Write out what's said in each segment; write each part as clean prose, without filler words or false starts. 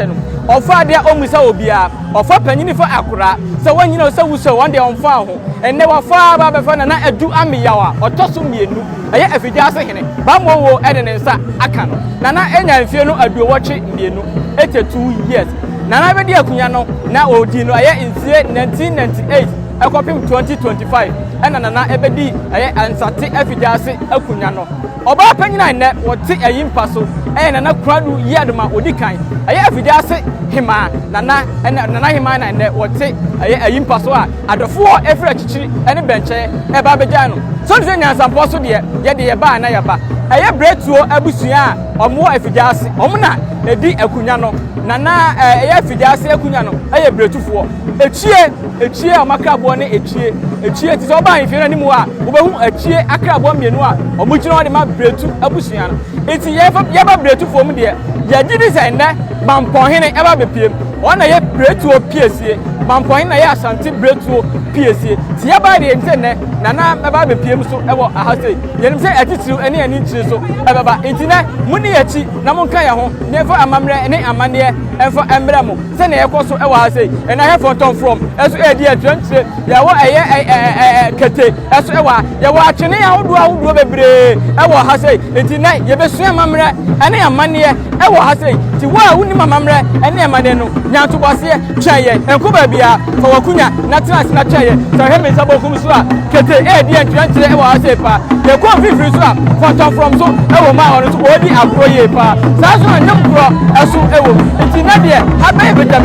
ache no ofa de omusa obia ofa panyini fa akura se wanyina se wuso won de onfa ho enne wafa ba be fa Nana Adu Ameyaw otoso mienu eye Effiduase hene ba mo wo ede ne nsa aka no Nana enya mfie no adu woche mienu 82 years Nana be di akunya no na odi no eye nsie 1998 ekopim 2025 ena Nana ebedi eye ansate Effiduase akunya no oba panyina ne wote ayimpa so eye Nana Kradu yedma odikan eye Effiduase hima Nana hima na ne wote eye ayimpa so a adofo efra chichiri ene benche eba beja no so de nyansampo so de ye de ye ba na ye ba eye bretuo abusua a omo Effiduase omo na edi akunya no Nana eye Effiduase akunya no eye bretufo echie amakrabo ne echie ti so ba hifie na nimu a wo behu echie akrabo mienu a omo gino de ma bretu abusua no enti ye ba bretufo mu de ye gidi se ne mampon hene eba bepiem ona ye bretuo piesie mampon hene ye asante bretuo piesie ti ye ba de nte ne Nana eba bepiem so ewo ahase yenim se atitiru ene ani ntire so ebeba enti ne muni yachi na monka ya ho ne fa amamre ne amane enfa embre mo se ne yekoso ewo ahase ena he fonton from eso edi atwantire ya wo eye kete eso ewa ya wo atwene ya hodo bebre ewo ahase enti ne ye besu amamre ene amane ewo ahase ti wa wuni mamamre ene amane no nyanto bose tweye enkuba bia fa wakunya na trans na tweye so he me sabo kum so a kete edi atwantire ewo ahase pa ye ko fifiri so a fonton from so ewo ma ono so odi akroye pa sa so anyam kro eso ewo enti na de abaye beja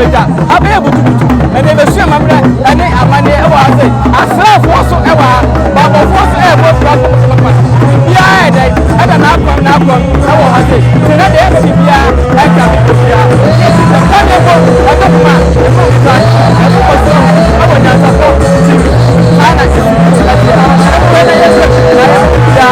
abaye butubutu ene besu amamre ene amane ewo ahase asrafo so ewo babo fo so ewo so pa bia ede ada na akon ewo ahase tena de si bia eka bia kane ko ada ma eso sa eso so ewo nya sa so ana si wena yeso ya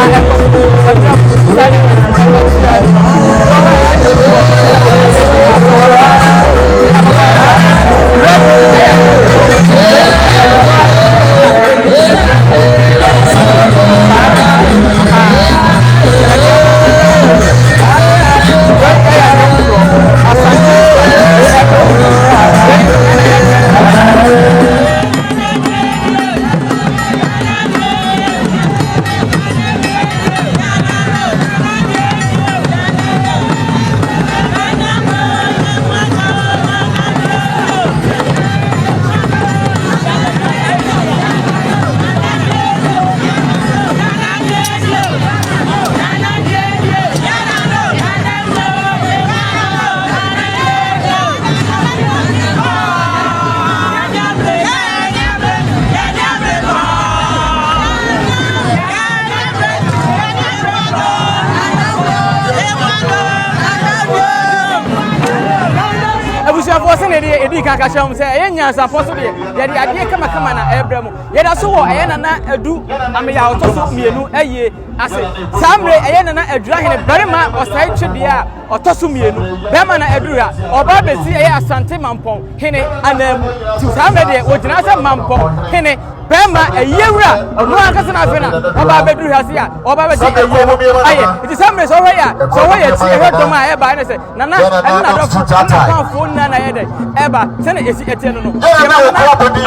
edi kan ka sham se ye nyansa poso de ye de ade kama na ebremu ye da so wo ye Nana Adu Ameyaw II mienu eye ase samre eye Nana Adura hene barima osai twede a otoso mienu bema na Adura oba besi eye asante mampon hene anamu ti samre de ogina se mampon hene bema eyewura onu akase na afena oba beduru hase a oba be di eye aye ti samre so ho ya ti ehe doma e ba ne se Nana na do na phone na ye de eba se na esi etie no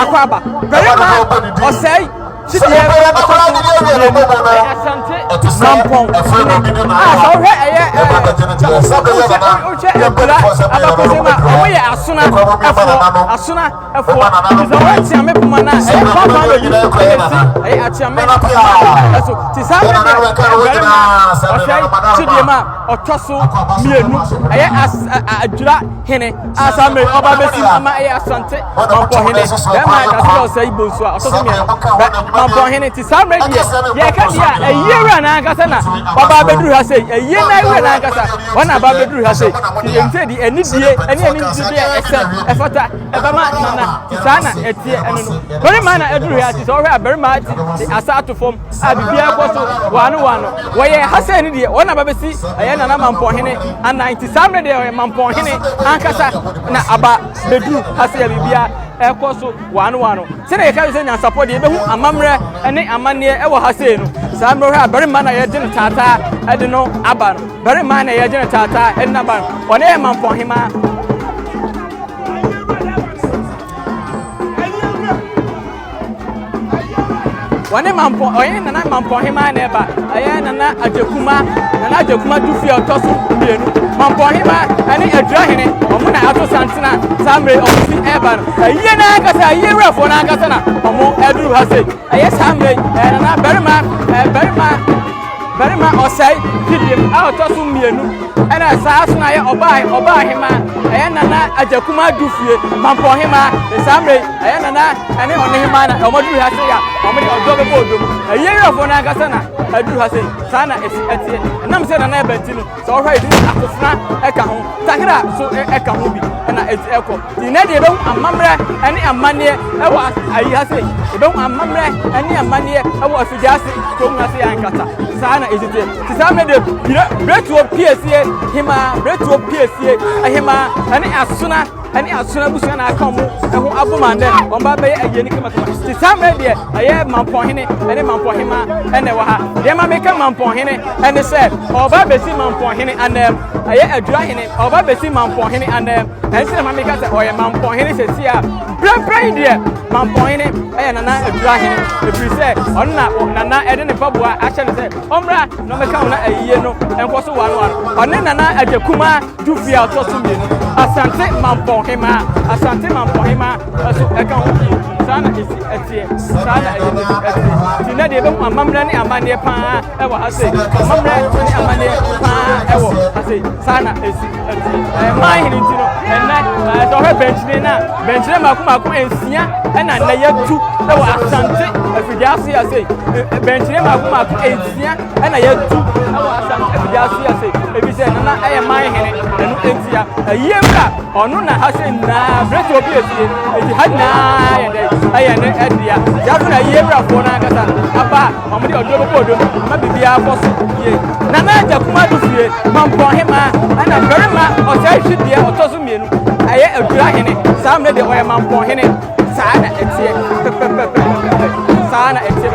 akwaba barima osai Chidie asante mampon so he eye asuna efo so what ya mepuma na e papa e atiame so ti sabe chidie ma otoso mienu eye adura hene asame oba besi ama eye asante mampon hene be ma ka so say bonsu otoso mienu mampon hene ti sabe ye ka dia eyera na akasa na baba beduru ha sei eye na ewe na akasa wana baba beduru ha sei ti ente di enidie die efata ebama Nana ti sana etie eno no bere ma na eduru ha ti so hwe abere ma ti asa atofom a bibia koso wanu wo ye ha sei ni die wana baba si eye Nana mampon hene ana ti sabe de mampon hene akasa na aba beduru ha sei bibia ekoso wanu se na ye ka se nya support ye behu amamre ene amane e wo ha sei no samro ha bere ma na ye gene tata ede no aba no bere ma na ye gene tata ede na aba one mampon hema wane mampo oye nana mampo hema na eba aye nana adwekuma du fie otoso mienu mampo hema ane adura hene omo na ato santena samre ofi eba no aye na akasa aye refo na akasa na omo eduru ha sei aye samre nana berima osai fidim a otoso mienu ana saa so na aye oba hema aye nana adwekuma du fie mampo hema samre aye nana ane one hema na omo duru ha sei ya omo de odo be bodom aye refo na akasa na aduru ha sei sana etie nam se nana ebenti no so hwa idi akofra eka ho takira so eka ho bi na eti eko ti na de be amamre ane amane ewa ayi ha sei be amamre ane amane ewa Effiduase to mu ase yankata sana ezite ti samre de bretuo piesie hima bretuo piesie ahima ane asuna busu na aka mu eho abomande on ba be ayeni kama ti samre de aye mampo hene ane mampo hima ene wa ha de ma meka mampo hene ene se oba besi mampo hene anem aye adura hene oba besi mampo hene anem ense ma meka se oye mampo hene se sia brabran de mampo hene aye nana adura hene efiri se onna nana ede ne paboa ache ne se omra no meka na ayiye no enko so wa no one nana adwekuma dufia otoso mi asante mampo hema aso eka ho sana esi etie sana esi tina de be amamra ne amane pa e wa ase amamra ne amane pa e wo ase sana esi etie mai hini tino enne do he bench ne makuma ensia na na yatu e wa asante Effiduase ase bench ne makuma ensia na yatu e wa asante Effiduase ase ebi se na e mai hini enu entia yemra onu na hase na breto bi esi eti hana aye ne edia yafu na yemra fo na kasa aba omde odo bodo ma bibia foso ye na na adwekuma du fie mampo hema ana berima osai hwidie otoso mienu aye adura hene samne de oye mampo hene sana etie sana etie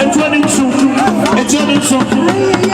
It's running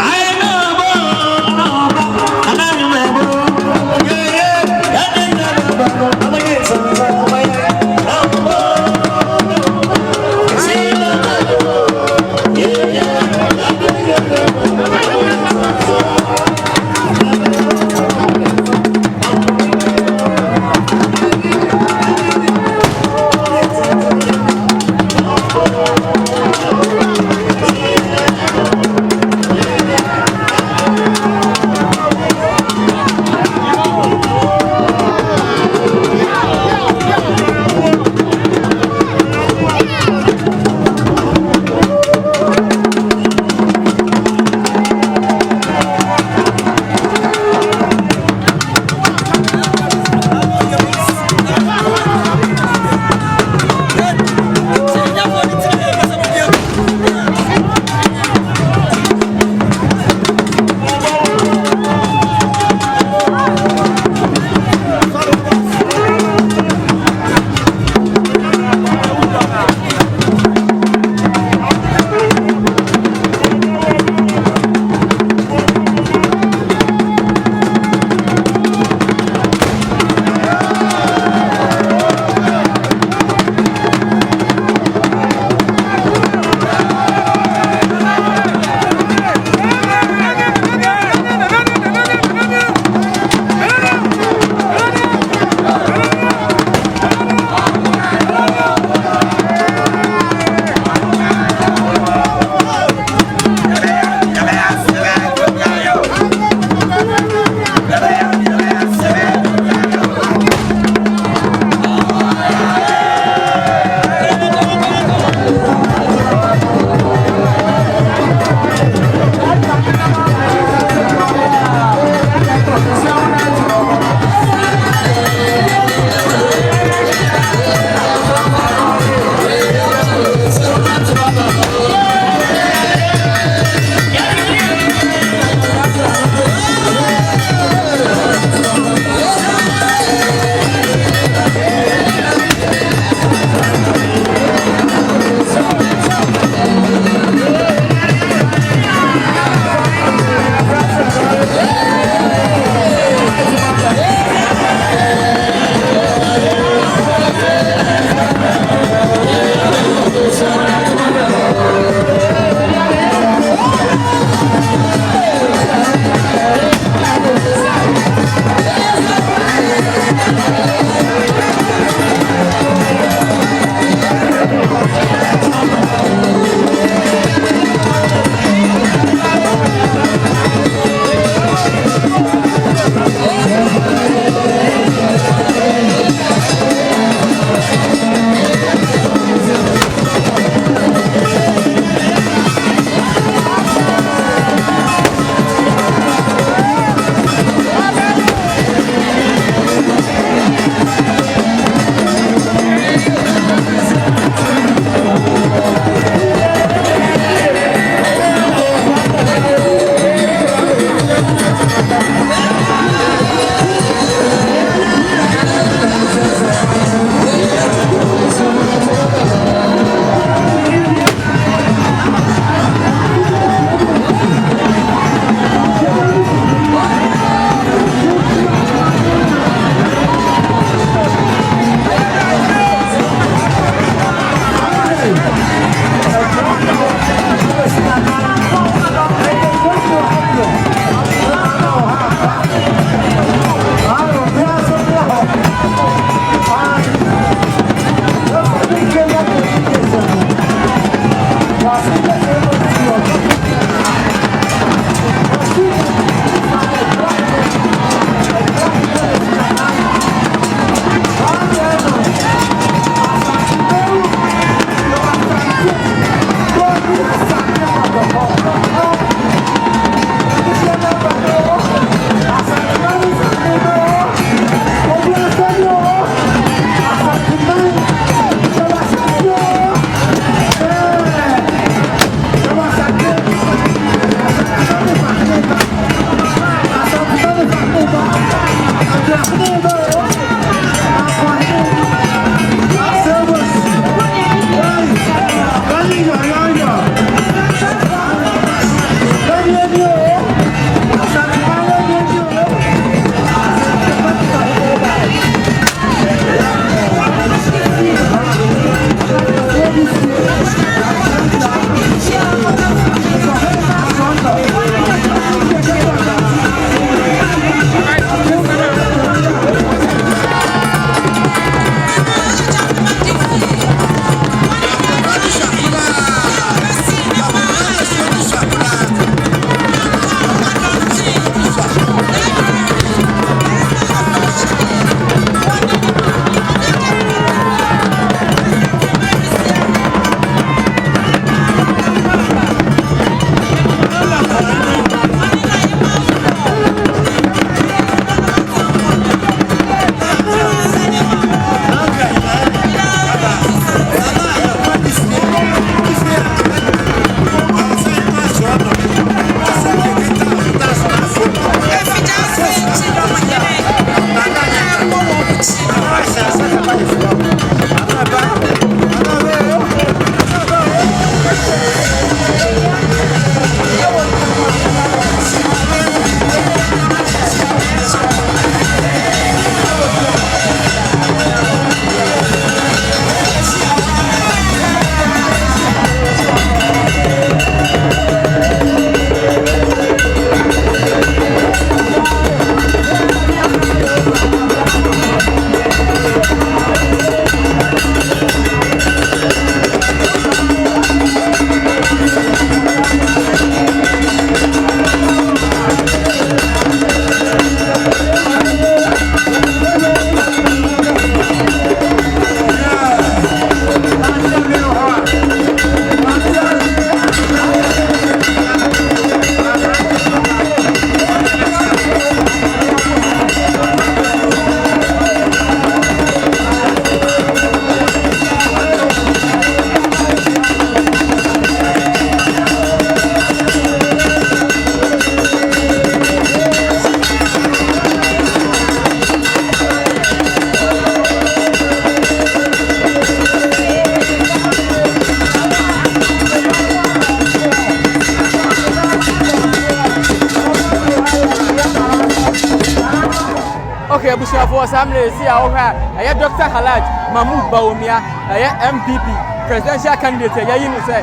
Okay, Bushafo Assembly, see our Dr. Halaj Mahmoud Bawumia, MPP, presidential candidate, you say,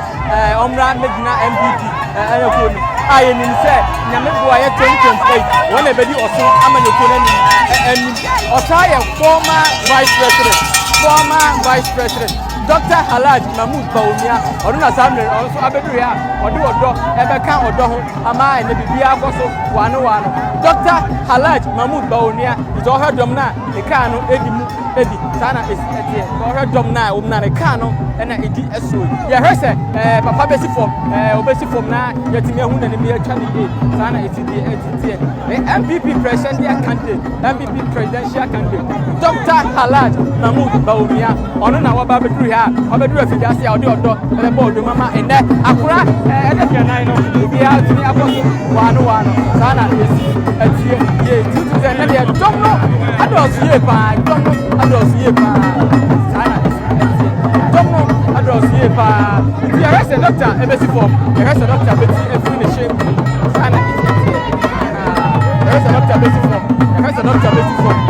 Omra Medina MPP, I am in say, Namibua 2028, one of the also Amanokuni, and Otaya, former vice president. Dr. Halaj Mahmoud Bawumia, Oduna Assembly, also Abeduya, Odo, Ebeka Odo, Ama, and the Bibia Bosso, Wano. Dr. Halaj Mahmoud Bawumia is all her domna, the Kano, Eddie, Sana is all her domna, Umna, the Kano, and a SO. Yes, Papa Bessie from now, yet me and the mere candidate, Sana is the MPP presidential candidate, MPP presidential candidate, Dr. Halaj Mahmoud Bawumia, on our Babeduya. Obedu Effiduase odo the board mama and that akura e be out ni akoso wano sana etie ye 2000 na domno ados ye pa sana domno ados ye pa the rest doctor embassy form the rest doctor beti finish sana etie the rest doctor beti form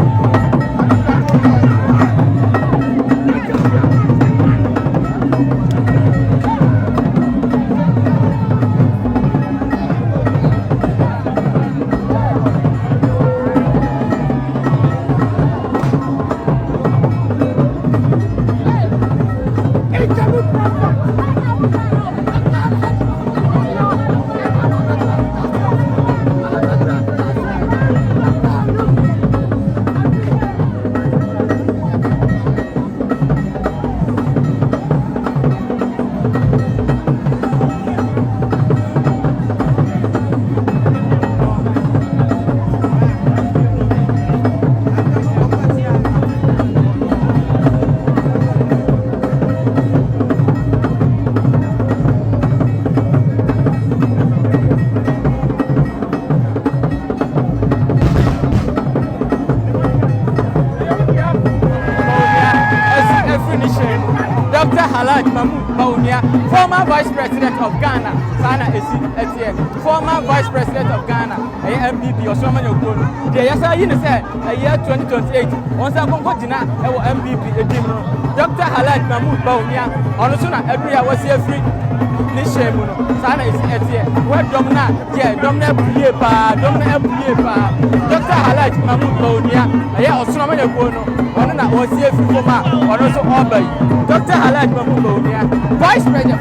Dr. Halaj Mahmoud Bawumia, former Vice President of Ghana, Sana Esi, former Vice President of Ghana, MPP, or Soman Yokon. The Yasa Yin said, a year 2028, once I come to MPP, Dr. Halaj Mahmoud Bawumia, on the Suna, every hour was here free. Sana is where Domna, Domna Dr. Halaj Mahmoud Bawumia, a year or Soman Yokon. Was here for also Obey. Dr. Halaj Mahmoud Bawumia,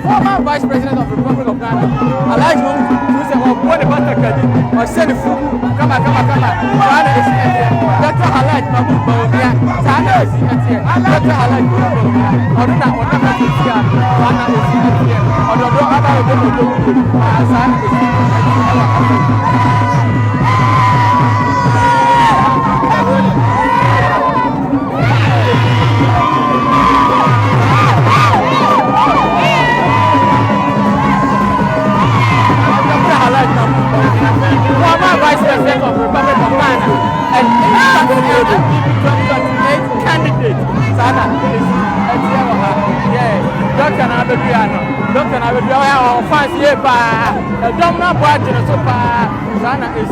former Vice President of the Republic of Ghana. Halaj Mahmoud, who said, what about the credit? Or send the food, come on. Sana is here. Dr. Halaj Mahmoud Bawumia, Sana is here. Dr. Halaj Mahmoud Bawumia, or not here. Sana is here. Or the other Sana is here. Former Vice President of the Republic of Ghana and MPP candidate, Sana is Dr. Nana Adu Ameyaw fancy a domina party so far. Sana is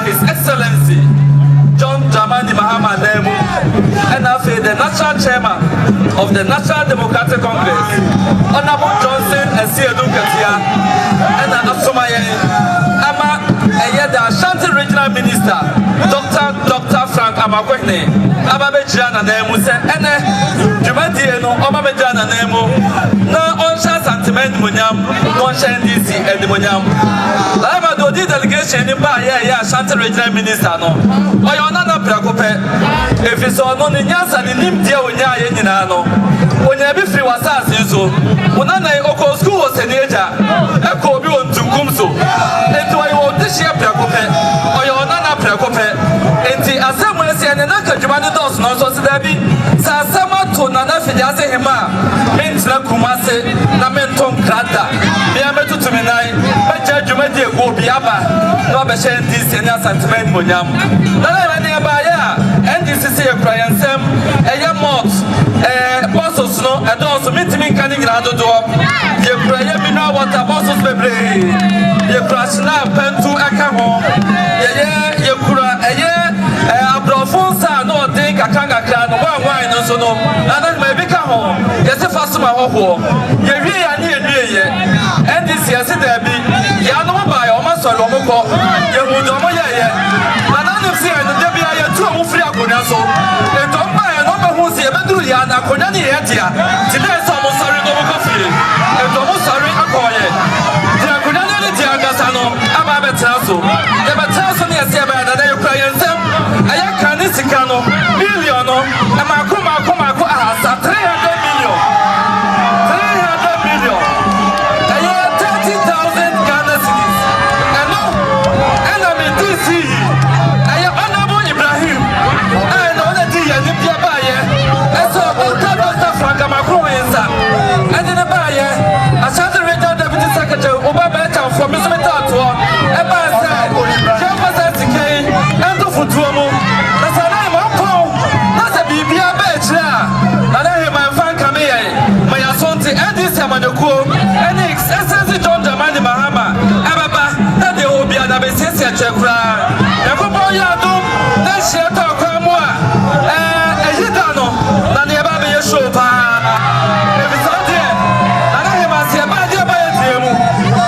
His Excellency John Dramani Mahama Nemu, and the National Chairman of the National Democratic Congress, Honorable Johnson and Siedu Katia, and Asomaya Ama, and the Ashanti Regional Minister, Dr. Frank Amakwene, Ababejana Nemu, and Jumadiano, Omabejana Nemu, no Onsha Sentiment Munyam, Onsha DC and the Munyam. Lamado did delegation in Baya, Ashanti Regional Minister, no, or you're not a preoccuped. If it's on the Nyansa, the Nimdia, when you're in Nano, when you're free was as usual, when I Oko school was an age, a Kobi on Tungumso, and to I want this year preoccuped, or you're not a preoccuped, and the Assembly and adwuma dos no so se da bi sa sama to na na Effiduase hema mentina kumase na menton krada me ametutu me nai beja adwuma di ego bi aba no be she ndc na sentiment monyam na na ne ba ya ndc se ekra yansem eye mot bossos no edos mitimi kan nyina dodo ye kra ye mi na water bossos bebre ye kra sna pentu aka ho ye kra Abrafonsa no think I can't get no one no so no. And then my big home. Yes, if I saw my home, you really are near me. And this year, there be Yano by almost a Romoko, you would almost yet. And I don't see the Debia 2 free Agunaso. And don't buy a number who's here, but do Yana Konani Etia. Today, almost sorry, no coffee. And almost sorry, I call it. The Agunani Diagasano, I'm a Betasso. The Betasso is here by the Ukrainian. Sikano million no ama ko ahasa 300 million 300 million ayo 30,000 Ghana cedis and I'm in DC ayo honorable Ibrahim and on the dia ni bia ba ye eso Dr. Frank Makro ensa and the ba ye asante regional deputy secretary oba ba kan for me so metato e ba say Jefferson Tikei and to futuomo and excessive John Jamani Mahama, Ababa, and the Obia, the Bessia Chekra, Yakoboyado, then she talk more, Egitano, than the Ababe Shopa. If it's not here, and I must say, by the Bayatimo,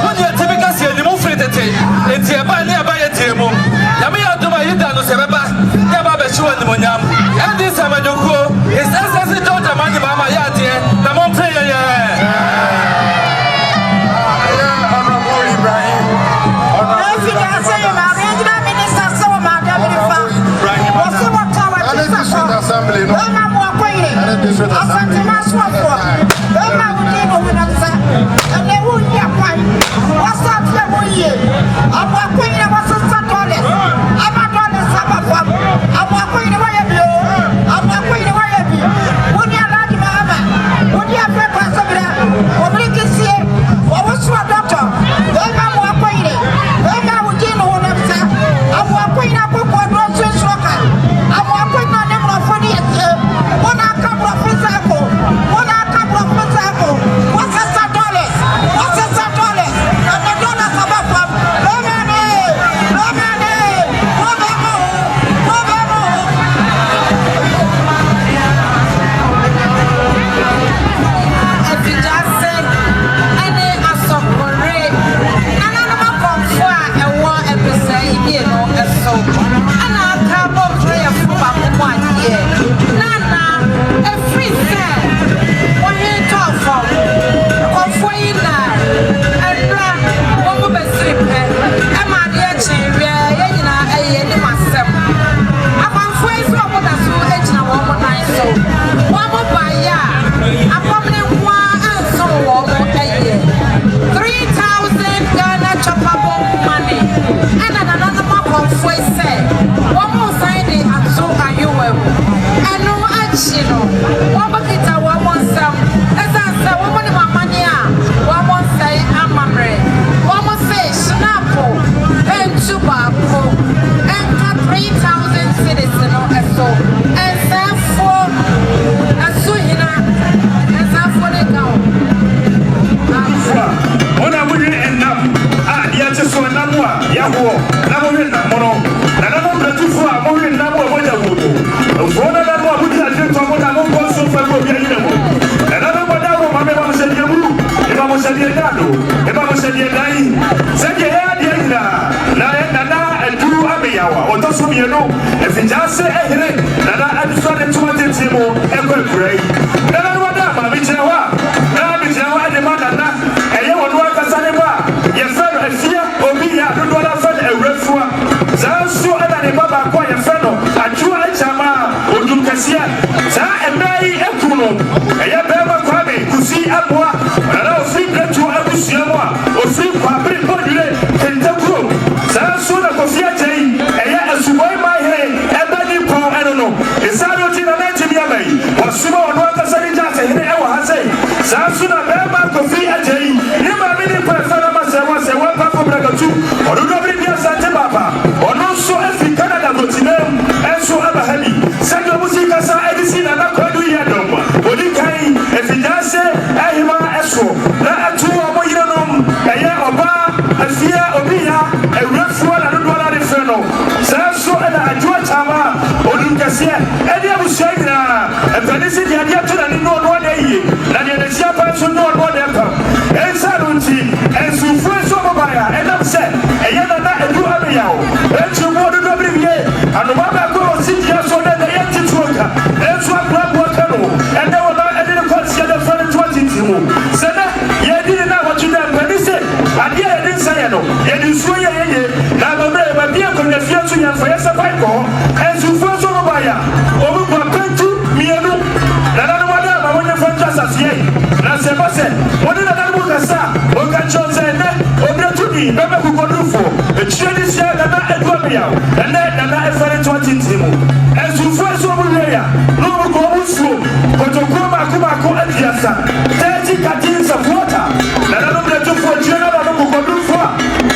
when you're typical, you move it, it's here by nearby a table. Yamia do my Yidano Sebaba, Yababe Show and the Monyam, and this Amadoko is excessive John Jamani Mahama Yati, the Montpellier. Nana Adu Ameyaw II, Effiduase hene, Nana Adu Ameyaw II, Nana Adu Ameyaw sɛdeɛ ɔmo si kasa ɛde si Nana Adu Ameyaw odi kan Effiduase ɛhema ɛso na ɛto ɔmo yerenom ɛyɛ ɔbaa afia obiya ɛwurafoɔ na dodoɔ na de fɛ no saa nso ɛna adwoa kyama odum kɛseɛ ɛde abusua nyinaa ɛpɛde si deɛ adeɛ to na ne noɔnoɔ na yie na deɛ n'ahyia pa nso noɔnoɔ na ɛpam ɛnsa no nti ɛnsufo nso ɔmɔbaeɛ ɛnam sɛ ɛyɛ Nana Adu Ameyaw ɛnti mu ɔdodoɔ bere wie anoma baako a ɔsi gyina so na ɛyɛ teteɔ ka ɛnso akoraboa ka no ɛnɛ wɔ na ɛde ne kɔnseɛ dɛ fɛ no to atiti mu sɛ na yɛdi ne na wɔtwe dɛ mpɛde sɛ adeɛ a yɛde nsa yɛ no yɛde nsuo yɛ yɛyɛ na amammerɛ yɛbɛbi akonnwafie nso yɛmfa yɛ sɛ pae kɔ ɛnsufoɔ nso ɔmɔbaeɛ ɔmo bɔ pɛntu mmienu nananom ade ama wɔnyɛ fa ntwa asaseɛ na sɛ ɛbɔ sɛ wɔde nananom kasa a ɔka kyerɛ sɛ ɛnɛ ɔbrɛ to bi bɛbɛ kokɔdurufo akyire ne hyia Nana Adu Ameyaw ɛnɛ Nana ɛfɛre to atenten mu ɛnsufoɔ nso ɔmo wie a na ɔmo kɔ ɔmo nsuo kotokuo baako aduasa 30 cartons of water nananom brɛtofoɔ kyire na ɔmo kokɔdurufo a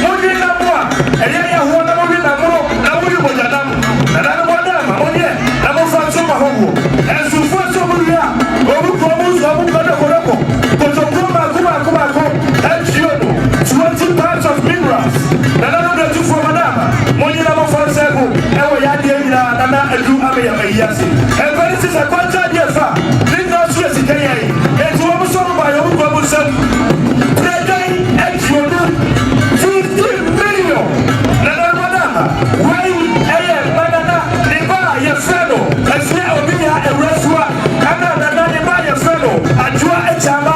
wɔde nam a ɛyɛ yɛhoɔ na wɔde nam na wɔde mogyanam nananom ade ama wɔnyɛ na wɔfa nso ma hɔ wo ɛnsufoɔ nso ɔmo wie a ɔmo kɔ ɔmo nsuo ɔmo kɔdɔkɔdɔkɔ kotokuo baako ɛtuo no 20 pounds of minerals nananom brɛtofoɔ madama wɔnyɛ na wɔfa nsa go ɛwɔ yɛ adeɛ nyinaa Nana Adu Ameyaw ayiase ɛmpɛne sɛ sɛ kwanta adeɛ fa ne nyinaa so yɛ sika yɛ enti wɔmo sɔ mo baeɛ ɔmo kɔ mo nsam prɛdan ɛtuo no 50 million nananom madama wai ɛyɛ Nana ne ba a yɛfrɛ no afia obiya awurafoɔ ɛna Nana ne ba a yɛfrɛ no adwoa akyama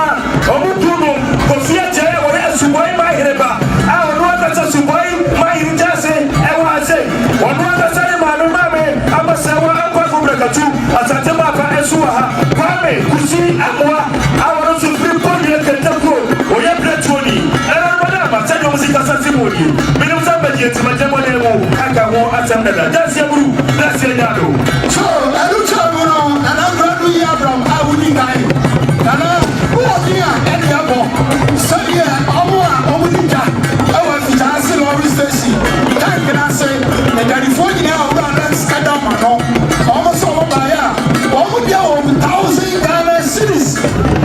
ɔmo du no kofie kyerɛ wɔyɛ asubɔi ma yereba a ɔno akasa subɔi ma yeregyase ɛwɔ ase ɔno akasa ne maame amasɛwa akwafo brɛkatu asante maapa ɛso wɔ ha kwame kusi amoa a wɔno nso firi pɔdeɛ kɛntɛkuo ɔyɛ brɛtuoni nananom sɛdeɛ ɔmo si kasa si mu ɔdi menim sɛ mbɛgye ntimagyɛmɔne mu aka ho asɛm dada gyaseɛ buru na aseɛ nyado so ɛno kyɛ mu no Nana Adu Ameyaw a wodi kan Nana wowɔdi a ɛde abɔ sɛdeɛ ɔmo a ɔmo di dwa ɛwɔ Effiduase lɔre station tankena ase adwadifoɔ nyinaa ɔwura na sika da ma no ɔmo sɛ ɔmo baeɛ a ɔmo bia wɔ 1,000 Ghana cedis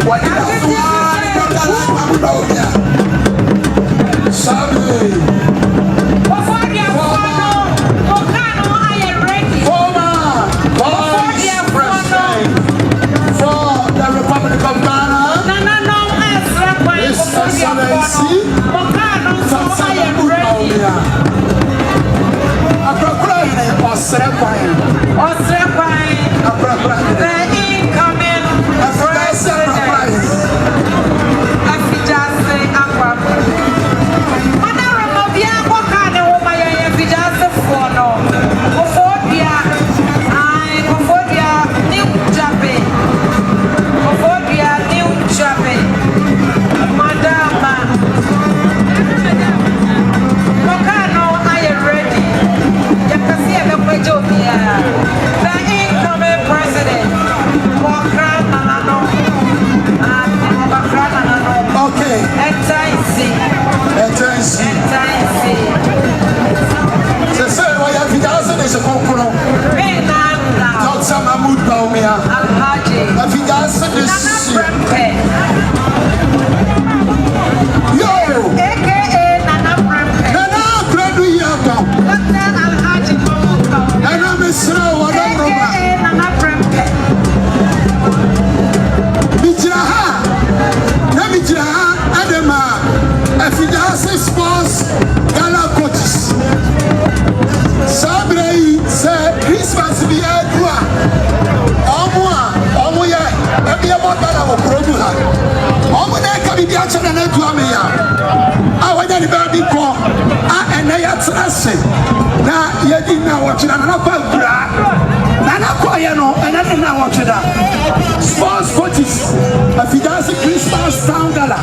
wɔde Effiduase sports Ghana coaches. Sabrei se Christmas bi adua. Omo ya ebi e mo dara wo produ ha. Omo na ka bi a che Nana Adu Ameyaw. A wanya ni ba bi ko. A ene ya trase. Na ye di na wo che Nana pa kura. Nana ko ye no ene na wo che da. Sports coaches. Effiduase Christmas Town Gala.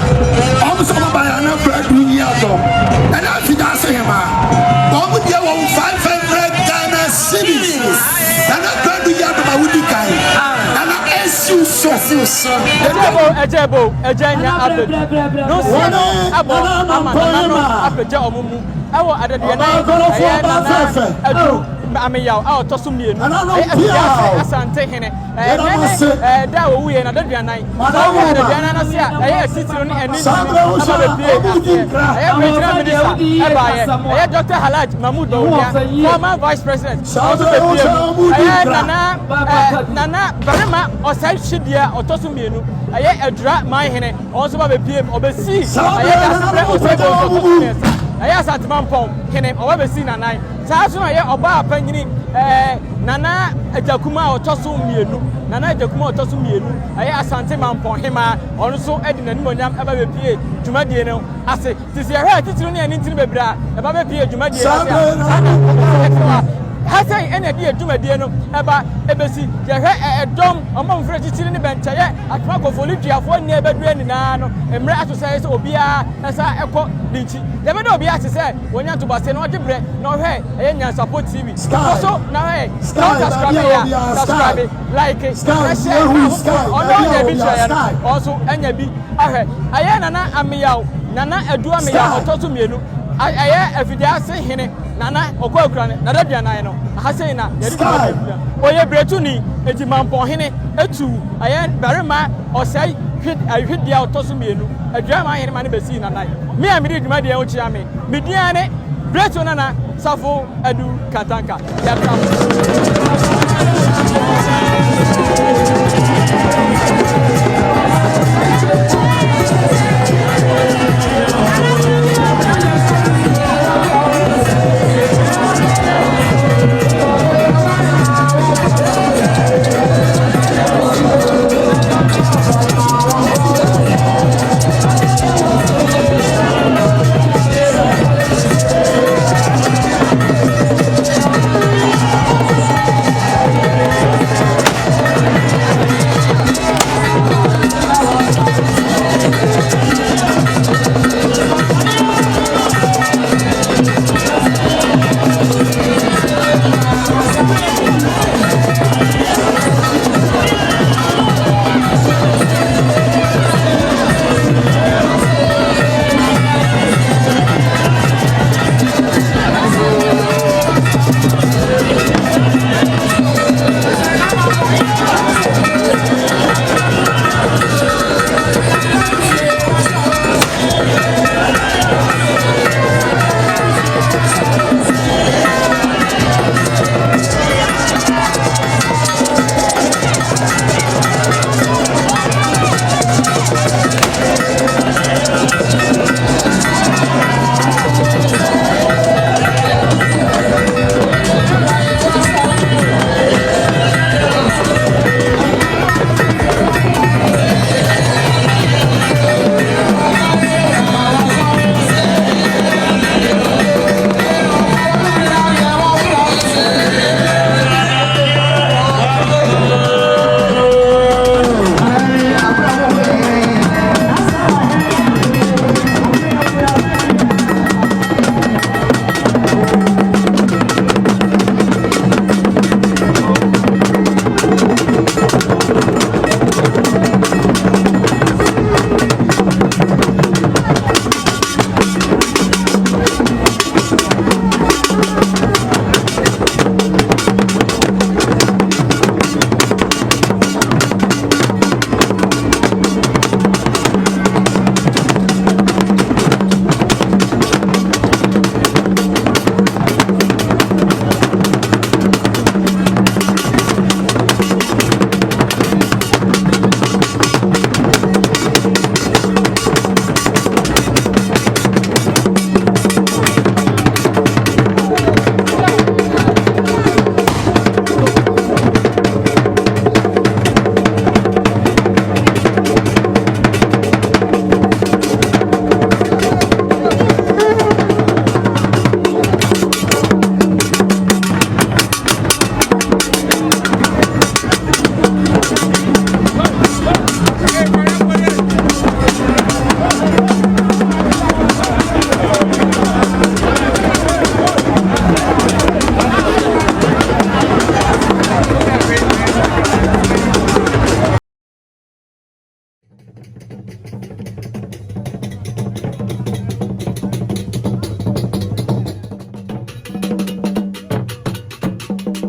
Omo so ba ya na Adu Ameyaw. And Effiduase hema. Omo dia wo 500 Ghana cedis. Nana Adu Ameyaw wudi kai. Nana Ejebo, ejenya abe. No so abo ama nana apeja omumu. Ewo adede na Adu Ameyaw a otoso mienu Effiduase asante hene nene da wo wuye na daduanan so wo daduanan na se a titiro ne eni aba bebie president minister eba Dr. Halaj Mahmoud Bawumia former vice president also bebie nana barema osai hyedia otoso mienu edura man hene also ba bebie obesi dasre osai bo Asatman Pom, Hene, or Webesi Nanai. Sasso, Oba Pangini, Nana Jakuma or Tosum Mienu, Nana Jakuma or Tosum Mienu, Asante Mampon, Hema, also Edin and Moniam, Abba P. Jumadiano. I say, this is a right to an intimate bra, Abba P. Jumadiano. Has any idea to Mediano about Ebesi, a dome among French in the bench, at Marco Folicia for never doing Nano, and Mrat says, Obia, as I echo Linchi. Never know, Bias said, when you're to Baseno, bread, nor hey, and you support TV. So now, hey, subscribe it, like it, also, and you be. I am Nana Ameyaw, Nana Adu Ameyaw II. Effiduase hene nana okokran na daduanan no ahase na yedi oye bretuni eti mampon hene etu aye barema osai hwedia otoso mienu aduama hene ma ne besi nanan me a medi dwuma de o chia me mediane bretu nana safo adu katanka ya